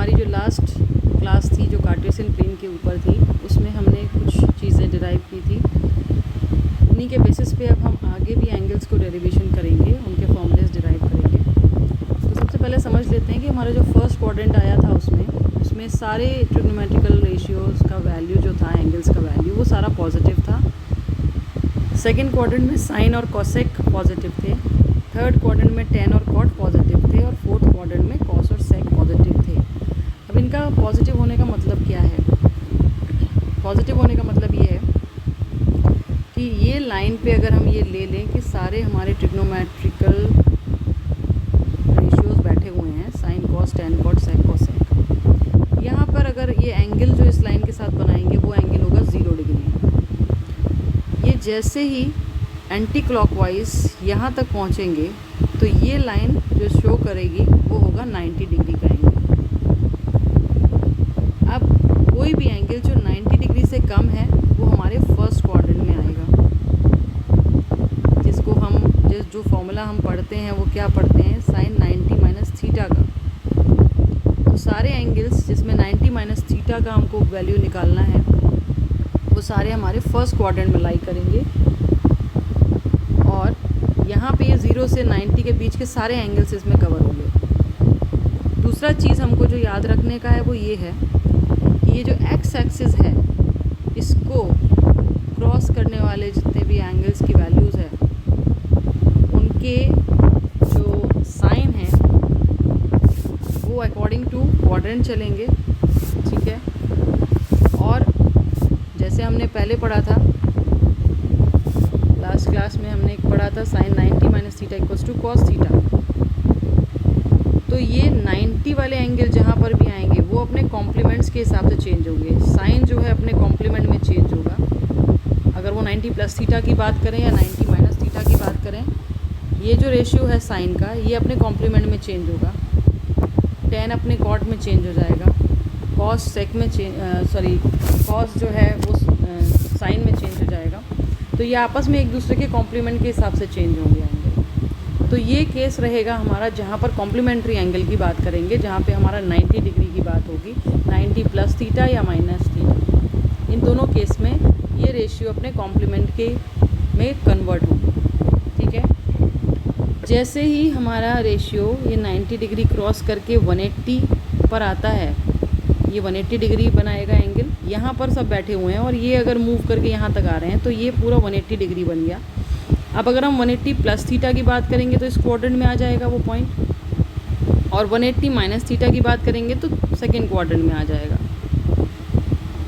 हमारी जो last class थी जो कार्टेशियन प्लेन के ऊपर थी, उसमें हमने कुछ चीज़ें डिराइव की थी। उन्हीं के बेसिस पे अब हम आगे भी एंगल्स को डेरिवेशन करेंगे, उनके फॉर्मूलेस डिराइव करेंगे। तो सबसे पहले समझ लेते हैं कि हमारा जो फर्स्ट क्वाड्रेंट आया था उसमें सारे ट्रिग्नोमेट्रिकल रेशियोज़ का वैल्यू जो था, एंगल्स का वैल्यू, वो सारा पॉजिटिव था। सेकेंड क्वाड्रेंट में साइन और कॉसेक पॉजिटिव थे। थर्ड क्वाड्रेंट में टेन और कॉट पॉजिटिव थे। और फोर्थ क्वाड्रेंट में कॉस और सेक पॉजिटिव थे। अब इनका पॉजिटिव होने का मतलब क्या है? पॉजिटिव होने का मतलब ये है कि ये लाइन पे अगर हम ये ले लें कि सारे हमारे ट्रिग्नोमेट्रिकल रेशियोज़ बैठे हुए हैं, sine cos tan cot sec cosec, यहाँ पर अगर ये एंगल जो इस लाइन के साथ बनाएंगे वो एंगल होगा 0 डिग्री। ये जैसे ही एंटी क्लॉकवाइज यहाँ तक पहुँचेंगे तो ये लाइन जो शो करेगी वो होगा 90 डिग्री का एंगल। अब कोई भी एंगल जो 90 डिग्री से कम है वो हमारे फर्स्ट क्वाड्रेंट में आएगा, जिसको हम जो फॉर्मूला हम पढ़ते हैं वो क्या पढ़ते हैं? साइन 90 माइनस थीटा का। तो सारे एंगल्स जिसमें 90 माइनस थीटा का हमको वैल्यू निकालना है वो सारे हमारे फर्स्ट क्वाड्रेंट में लाई करेंगे। और यहाँ पे ये 0 से 90 के बीच के सारे एंगल्स इसमें कवर होंगे। दूसरा चीज़ हमको जो याद रखने का है वो ये है कि ये जो एक्स एक्सिस है, इसको क्रॉस करने वाले जितने भी एंगल्स की वैल्यूज़ है उनके जो साइन हैं वो अकॉर्डिंग टू क्वाड्रेंट चलेंगे, ठीक है। और जैसे हमने पहले पढ़ा था, लास्ट क्लास में हमने एक पढ़ा था sine 90 minus theta equals to cos theta. तो ये 90 वाले एंगल जहाँ पर भी आएंगे वो अपने कॉम्प्लीमेंट्स के हिसाब से चेंज होंगे। साइन जो है अपने कॉम्प्लीमेंट में चेंज होगा। अगर वो 90 प्लस थीटा की बात करें या 90 माइनस थीटा की बात करें, ये जो रेशियो है साइन का ये अपने कॉम्प्लीमेंट में चेंज होगा। टेन अपने कॉट में चेंज हो जाएगा, कॉस सेक में कॉस जो है वो साइन में चेंज हो जाएगा। तो ये आपस में एक दूसरे के कॉम्प्लीमेंट के हिसाब से चेंज होंगे एंगल। तो ये केस रहेगा हमारा जहाँ पर कॉम्प्लीमेंट्री एंगल की बात करेंगे, जहाँ पे हमारा 90 डिग्री की बात होगी, 90 प्लस थीटा या माइनस थीटा। इन दोनों केस में ये रेशियो अपने कॉम्प्लीमेंट के में कन्वर्ट होगी, ठीक है। जैसे ही हमारा रेशियो ये 90 डिग्री क्रॉस करके 180 पर आता है, ये 180 डिग्री बनाएगा एंगल। यहाँ पर सब बैठे हुए हैं और ये अगर मूव करके यहाँ तक आ रहे हैं तो ये पूरा 180 डिग्री बन गया। अब अगर हम 180 प्लस थीटा की बात करेंगे तो इस क्वाड्रेंट में आ जाएगा वो पॉइंट, और 180 माइनस थीटा की बात करेंगे तो सेकेंड क्वाड्रेंट में आ जाएगा।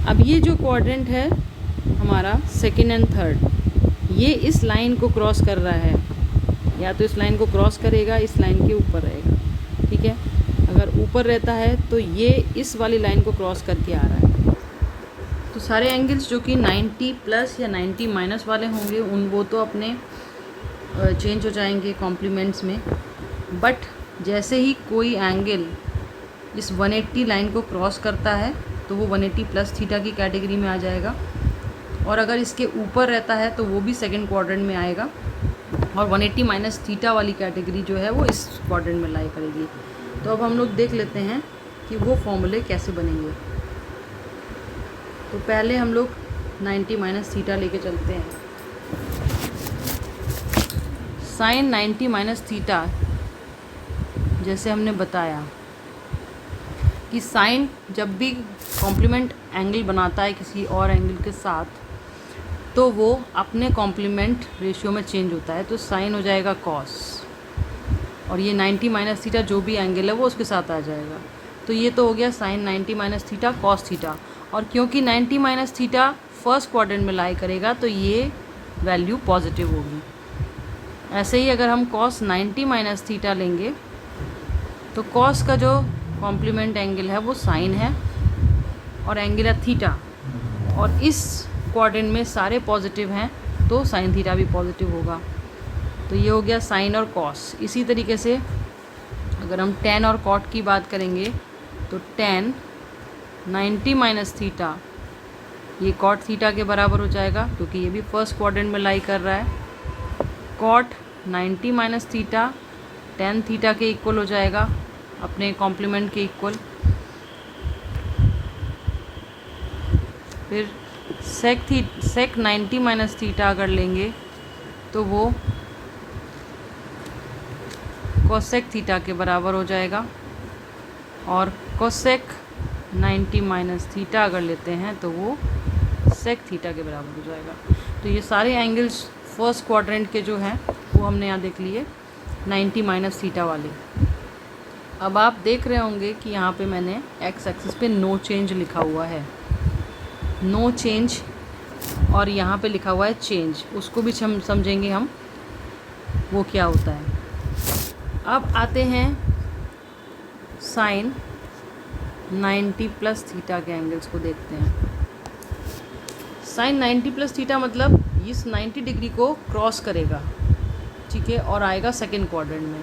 अब ये जो क्वाड्रेंट है हमारा सेकेंड एंड थर्ड, ये इस लाइन को क्रॉस कर रहा है, या तो इस लाइन को क्रॉस करेगा, इस लाइन के ऊपर रहेगा, ठीक है। अगर ऊपर रहता है तो ये इस वाली लाइन को क्रॉस करके आ रहा है। तो सारे एंगल्स जो कि 90 प्लस या 90 माइनस वाले होंगे वो तो अपने चेंज हो जाएंगे कॉम्प्लीमेंट्स में। बट जैसे ही कोई एंगल इस 180 लाइन को क्रॉस करता है तो वो 180 प्लस थीटा की कैटेगरी में आ जाएगा, और अगर इसके ऊपर रहता है तो वो भी सेकेंड क्वाड्रेंट में आएगा, और 180 माइनस थीटा वाली कैटेगरी जो है वो इस क्वाड्रेंट में लाई करेगी। तो अब हम लोग देख लेते हैं कि वो फॉर्मूले कैसे बनेंगे। तो पहले हम लोग 90 माइनस थीटा लेके चलते हैं। साइन 90 माइनस थीटा, जैसे हमने बताया कि साइन जब भी कॉम्प्लीमेंट एंगल बनाता है किसी और एंगल के साथ तो वो अपने कॉम्प्लीमेंट रेशियो में चेंज होता है। तो साइन हो जाएगा कॉस, और ये 90 माइनस थीटा जो भी एंगल है वो उसके साथ आ जाएगा। तो ये तो हो गया sine 90 minus theta cos theta. और क्योंकि 90 माइनस थीटा फर्स्ट क्वाड्रेंट में लाई करेगा तो ये वैल्यू पॉजिटिव होगी। ऐसे ही अगर हम कॉस 90 माइनस थीटा लेंगे तो कॉस का जो कॉम्प्लीमेंट एंगल है वो साइन है और एंगल है थीटा, और इस क्वाड्रेंट में सारे पॉजिटिव हैं तो साइन थीटा भी पॉजिटिव होगा। तो ये हो गया साइन और कॉस। इसी तरीके से अगर हम टेन और कॉट की बात करेंगे तो टेन 90 माइनस थीटा ये कॉट थीटा के बराबर हो जाएगा, क्योंकि ये भी फर्स्ट क्वाड्रेंट में लाई कर रहा है। Cot 90 minus theta tan theta के इक्वल हो जाएगा, अपने कॉम्प्लीमेंट के इक्वल। फिर सेक 90 माइनस थीटा अगर लेंगे तो वो कोसेक थीटा के बराबर हो जाएगा, और कोसेक 90 माइनस थीटा अगर लेते हैं तो वो सेक थीटा के बराबर हो जाएगा। तो ये सारे एंगल्स फर्स्ट क्वाड्रेंट के जो हैं वो हमने यहाँ देख लिए 90 माइनस थीटा वाले। अब आप देख रहे होंगे कि यहाँ पे मैंने एक्स एक्सिस पे नो चेंज लिखा हुआ है, नो चेंज, और यहाँ पे लिखा हुआ है चेंज। उसको भी हम समझेंगे हम वो क्या होता है। अब आते हैं साइन 90 प्लस थीटा के एंगल्स को देखते हैं। साइन 90 प्लस थीटा मतलब इस 90 डिग्री को क्रॉस करेगा, ठीक है, और आएगा सेकेंड क्वाड्रेंट में।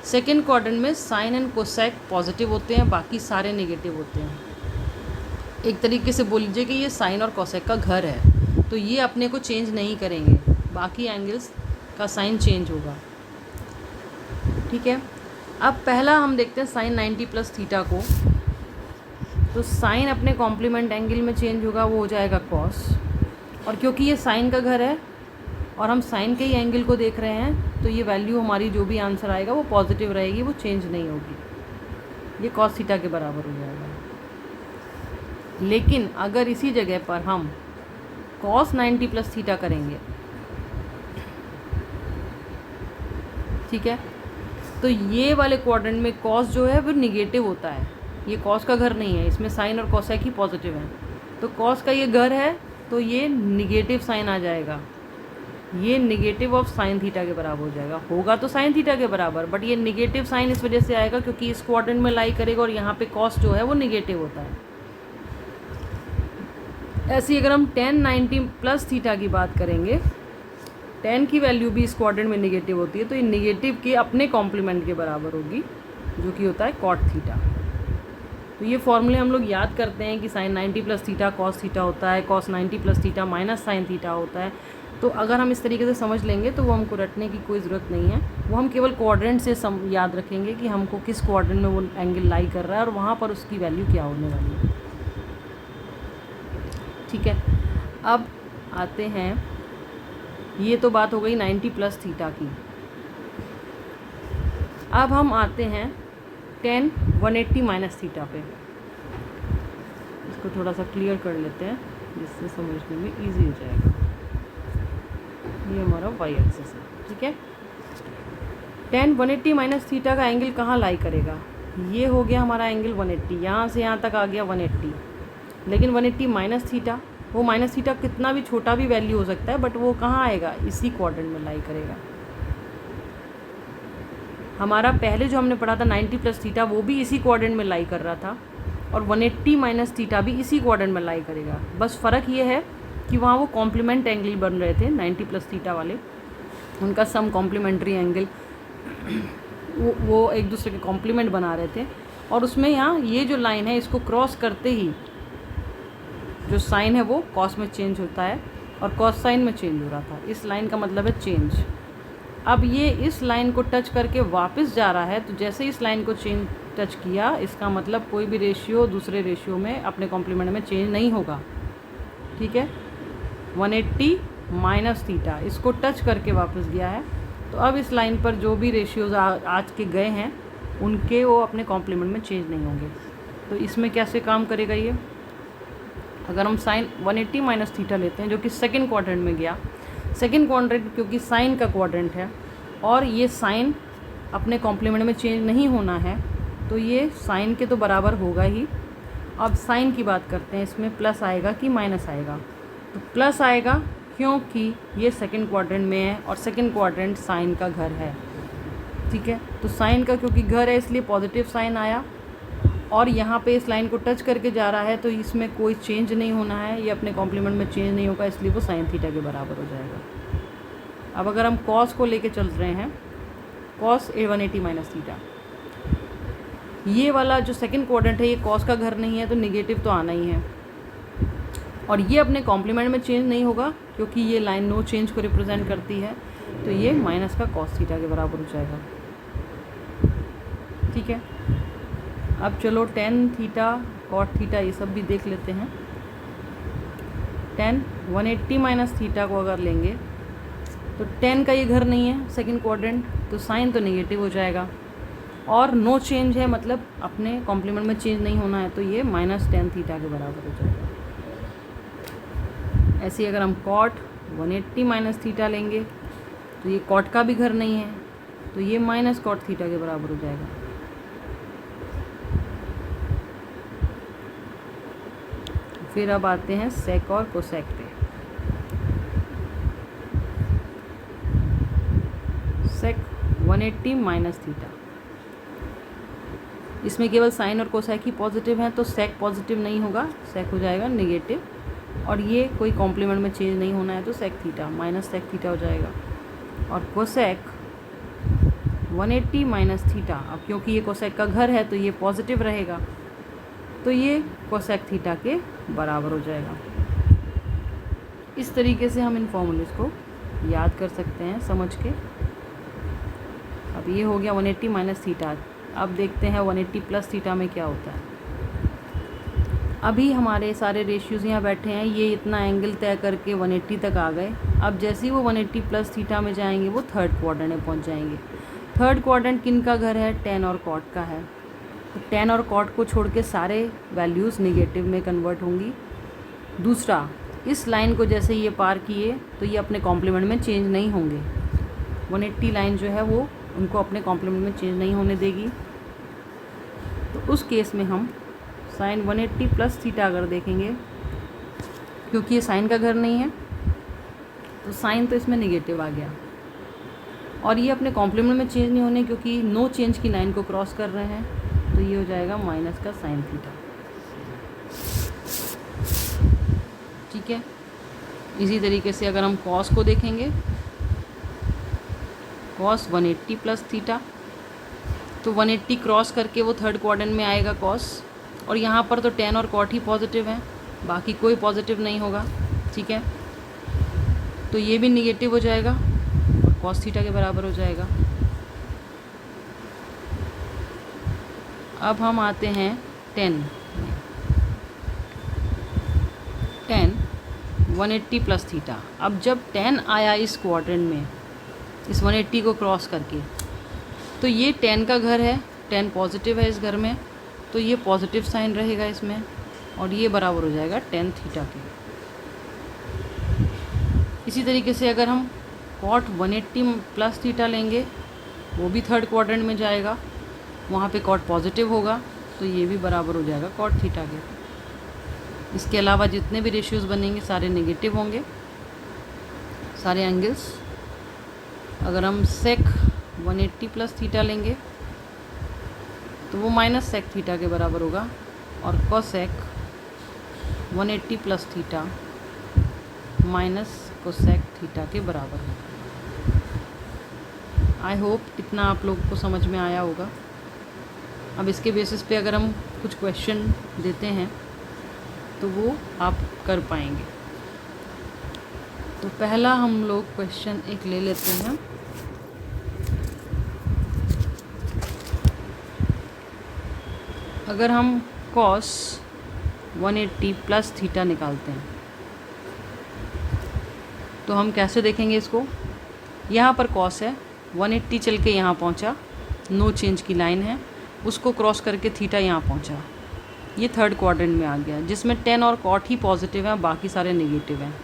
सेकेंड क्वाड्रेंट में साइन एंड कोसेक पॉजिटिव होते हैं, बाकी सारे नेगेटिव होते हैं। एक तरीके से बोल लीजिए कि ये साइन और कोसेक का घर है, तो ये अपने को चेंज नहीं करेंगे, बाकी एंगल्स का साइन चेंज होगा, ठीक है। अब पहला हम देखते हैं साइन 90 प्लस थीटा को। तो साइन अपने कॉम्प्लीमेंट एंगल में चेंज होगा, वो हो जाएगा कॉस, और क्योंकि ये साइन का घर है और हम साइन के ही एंगल को देख रहे हैं तो ये वैल्यू हमारी जो भी आंसर आएगा वो पॉजिटिव रहेगी, वो चेंज नहीं होगी, ये कॉस थीटा के बराबर हो जाएगा। लेकिन अगर इसी जगह पर हम कॉस 90 प्लस थीटा करेंगे, ठीक है, तो ये वाले क्वाड्रेंट में कॉस जो है वो निगेटिव होता है, ये कॉस का घर नहीं है, इसमें साइन और कोसेक ही पॉजिटिव है। तो कॉस का ये घर है तो ये निगेटिव साइन आ जाएगा, ये निगेटिव ऑफ साइन थीटा के बराबर हो जाएगा। होगा तो साइन थीटा के बराबर, बट ये निगेटिव साइन इस वजह से आएगा क्योंकि इस क्वाड्रेंट में लाई करेगा और यहाँ पे कॉस जो है वो निगेटिव होता है। ऐसे ही अगर हम tan 90 प्लस थीटा की बात करेंगे, tan की वैल्यू भी इस क्वाड्रेंट में निगेटिव होती है, तो ये निगेटिव के अपने कॉम्प्लीमेंट के बराबर होगी, जो कि होता है कॉट थीटा। तो ये फॉर्मूले हम लोग याद करते हैं कि sine 90 plus theta cos theta होता है, cos 90 plus theta minus sine theta होता है। तो अगर हम इस तरीके से समझ लेंगे तो वो हमको रटने की कोई ज़रूरत नहीं है, वो हम केवल क्वाड्रेंट से याद रखेंगे कि हमको किस क्वाड्रेंट में वो एंगल लाई कर रहा है और वहाँ पर उसकी वैल्यू क्या होने वाली है, ठीक है। अब आते हैं, ये तो बात हो गई 90 प्लस थीटा की। अब हम आते हैं tan 180 माइनस थीटा पे। इसको थोड़ा सा क्लियर कर लेते हैं जिससे समझने में इजी हो जाएगा। ये हमारा y एक्सिस है, ठीक है। tan 180 माइनस थीटा का एंगल कहाँ लाई करेगा? ये हो गया हमारा एंगल 180, यहाँ से यहाँ तक आ गया 180। लेकिन 180 माइनस थीटा, वो माइनस थीटा कितना भी छोटा भी वैल्यू हो सकता है, बट वो कहाँ आएगा? इसी क्वाड्रेंट में लाई करेगा। हमारा पहले जो हमने पढ़ा था 90 प्लस थीटा, वो भी इसी क्वाड्रेंट में लाई कर रहा था, और 180 माइनस थीटा भी इसी क्वाड्रेंट में लाई करेगा। बस फ़र्क ये है कि वहाँ वो कॉम्प्लीमेंट एंगल बन रहे थे 90 प्लस थीटा वाले, उनका सम कॉम्प्लीमेंट्री एंगल, वो एक दूसरे के कॉम्प्लीमेंट बना रहे थे। और उसमें यहाँ ये जो लाइन है, इसको क्रॉस करते ही जो साइन है वो कॉस में चेंज होता है और कॉस साइन में चेंज हो रहा था। इस लाइन का मतलब है चेंज। अब ये इस लाइन को टच करके वापस जा रहा है, तो जैसे इस लाइन को टच किया, इसका मतलब कोई भी रेशियो दूसरे रेशियो में अपने कॉम्प्लीमेंट में चेंज नहीं होगा, ठीक है। 180 माइनस थीटा इसको टच करके वापस गया है, तो अब इस लाइन पर जो भी रेशियोज आज के गए हैं उनके वो अपने कॉम्प्लीमेंट में चेंज नहीं होंगे। तो इसमें कैसे काम करेगा ये? अगर हम साइन 180 माइनस थीटा लेते हैं जो कि सेकेंड क्वाड्रेंट में गया, सेकेंड क्वाड्रेंट क्योंकि साइन का क्वाड्रेंट है और ये साइन अपने कॉम्प्लीमेंट में चेंज नहीं होना है, तो ये साइन के तो बराबर होगा ही। अब साइन की बात करते हैं, इसमें प्लस आएगा कि माइनस आएगा? तो प्लस आएगा, क्योंकि ये सेकेंड क्वाड्रेंट में है और सेकेंड क्वाड्रेंट साइन का घर है, ठीक है। तो साइन का क्योंकि घर है इसलिए पॉजिटिव साइन आया, और यहाँ पे इस लाइन को टच करके जा रहा है तो इसमें कोई चेंज नहीं होना है, ये अपने कॉम्प्लीमेंट में चेंज नहीं होगा, इसलिए वो साइन थीटा के बराबर हो जाएगा। अब अगर हम कॉस को लेके चल रहे हैं, कॉस 180 माइनस थीटा, ये वाला जो सेकंड क्वाड्रेंट है ये कॉस का घर नहीं है, तो निगेटिव तो आना ही है, और ये अपने कॉम्प्लीमेंट में चेंज नहीं होगा क्योंकि ये लाइन नो चेंज को रिप्रेजेंट करती है, तो ये माइनस का कॉस थीटा के बराबर हो जाएगा, ठीक है। अब चलो टेन थीटा कॉट थीटा ये सब भी देख लेते हैं। 10 180 माइनस थीटा को अगर लेंगे तो 10 का ये घर नहीं है सेकंड क्वाड्रेंट, तो साइन तो नेगेटिव हो जाएगा, और नो चेंज है मतलब अपने कॉम्प्लीमेंट में चेंज नहीं होना है, तो ये -10 थीटा के बराबर हो जाएगा। ऐसे ही अगर हम कॉट 180 माइनस थीटा लेंगे तो ये कॉट का भी घर नहीं है, तो ये माइनस कॉट थीटा के बराबर हो जाएगा। फिर अब आते हैं सेक और कोसेक पे। सेक 180 माइनस थीटा, इसमें केवल साइन और कोसेक ही पॉजिटिव हैं, तो सेक पॉजिटिव नहीं होगा, सेक हो जाएगा नेगेटिव, और ये कोई कॉम्प्लीमेंट में चेंज नहीं होना है, तो sec theta minus sec theta हो जाएगा। और कोसेक 180 माइनस थीटा, अब क्योंकि ये कोसेक का घर है तो ये पॉजिटिव रहेगा, तो ये कोसेक थीटा के बराबर हो जाएगा। इस तरीके से हम इन फॉर्मूलेस को याद कर सकते हैं समझ के। अब ये हो गया 180 माइनस थीटा। अब देखते हैं 180 प्लस थीटा में क्या होता है। अभी हमारे सारे रेशियोज़ यहाँ बैठे हैं, ये इतना एंगल तय करके 180 तक आ गए। अब जैसे ही वो 180 प्लस थीटा में जाएंगे वो थर्ड क्वाड्रेंट में पहुँच जाएंगे। थर्ड क्वाड्रेंट किन का घर है? टेन और कॉट का है, तो टेन और कॉट को छोड़ के सारे वैल्यूज़ निगेटिव में कन्वर्ट होंगी। दूसरा, इस लाइन को जैसे ये पार किए तो ये अपने कॉम्प्लीमेंट में चेंज नहीं होंगे। 180 लाइन जो है वो उनको अपने कॉम्प्लीमेंट में चेंज नहीं होने देगी। तो उस केस में हम साइन 180 प्लस थीटा अगर देखेंगे, क्योंकि ये साइन का घर नहीं है तो साइन तो इसमें नेगेटिव आ गया, और ये अपने कॉम्प्लीमेंट में चेंज नहीं होने क्योंकि नो चेंज की लाइन को क्रॉस कर रहे हैं, तो ये हो जाएगा माइनस का साइन थीटा। ठीक है। इसी तरीके से अगर हम कॉस को देखेंगे, कॉस 180 प्लस थीटा, तो 180 क्रॉस करके वो थर्ड क्वाड्रेंट में आएगा कॉस, और यहाँ पर तो टेन और कॉट ही पॉजिटिव हैं, बाकी कोई पॉजिटिव नहीं होगा। ठीक है, तो ये भी निगेटिव हो जाएगा और कॉस थीटा के बराबर हो जाएगा। अब हम आते हैं 10 180 प्लस थीटा। अब जब 10 आया इस क्वाड्रेंट में, इस 180 को क्रॉस करके, तो ये 10 का घर है, 10 पॉजिटिव है इस घर में, तो ये पॉजिटिव साइन रहेगा इसमें, और ये बराबर हो जाएगा 10 थीटा के। इसी तरीके से अगर हम कॉट 180 प्लस थीटा लेंगे, वो भी थर्ड क्वाड्रेंट में जाएगा, वहाँ पे कॉट पॉजिटिव होगा, तो ये भी बराबर हो जाएगा कॉट थीटा के। इसके अलावा जितने भी रेशियोज़ बनेंगे सारे नेगेटिव होंगे, सारे एंगल्स। अगर हम सेक 180 प्लस थीटा लेंगे तो वो माइनस सेक थीटा के बराबर होगा, और cosec 180 plus theta minus cosec theta के बराबर होगा। आई होप इतना आप लोगों को समझ में आया होगा। अब इसके बेसिस पे अगर हम कुछ क्वेश्चन देते हैं तो वो आप कर पाएंगे। तो पहला हम लोग क्वेश्चन एक ले लेते हैं। अगर हम कॉस 180 प्लस थीटा निकालते हैं तो हम कैसे देखेंगे इसको? यहाँ पर कॉस है, 180 चल के यहाँ पहुँचा, नो चेंज की लाइन है, उसको क्रॉस करके थीटा यहाँ पहुँचा, ये थर्ड क्वाड्रेंट में आ गया, जिसमें 10 और कॉट ही पॉजिटिव हैं, बाकी सारे नेगेटिव हैं।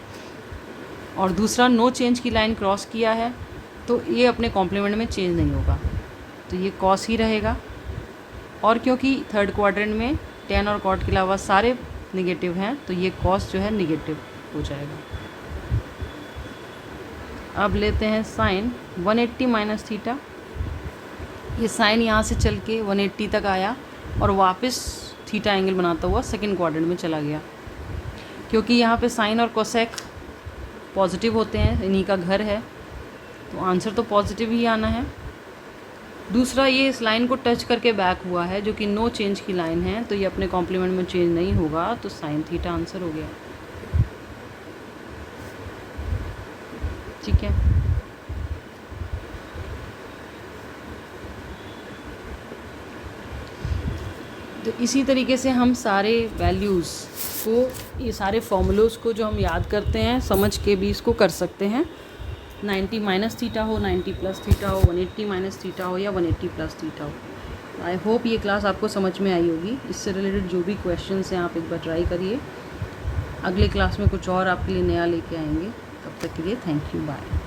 और दूसरा, नो चेंज की लाइन क्रॉस किया है, तो ये अपने कॉम्प्लीमेंट में चेंज नहीं होगा, तो ये कॉस ही रहेगा। और क्योंकि थर्ड क्वाड्रेंट में 10 और कॉट के अलावा सारे नेगेटिव हैं, तो ये कॉस जो है नेगेटिव हो जाएगा। अब लेते हैं साइन 180 माइनस थीटा। ये साइन यहाँ से चल के 180 तक आया और वापस थीटा एंगल बनाता हुआ सेकंड क्वाड्रेंट में चला गया। क्योंकि यहाँ पे साइन और कोसेक पॉजिटिव होते हैं, इन्हीं का घर है, तो आंसर तो पॉजिटिव ही आना है। दूसरा, ये इस लाइन को टच करके बैक हुआ है, जो कि नो चेंज की लाइन है, तो ये अपने कॉम्प्लीमेंट में चेंज नहीं होगा, तो साइन थीटा आंसर हो गया। ठीक है। तो इसी तरीके से हम सारे वैल्यूज़ को, ये सारे फॉर्मूलोज़ को जो हम याद करते हैं समझ के भी इसको कर सकते हैं। 90 माइनस थीटा हो, 90 प्लस थीटा हो, 180 माइनस थीटा हो या 180 प्लस थीटा हो। आई होप ये क्लास आपको समझ में आई होगी। इससे रिलेटेड जो भी क्वेश्चंस हैं आप एक बार ट्राई करिए। अगले क्लास में कुछ और आपके लिए नया लेके आएंगे। तब तक के लिए थैंक यू, बाय।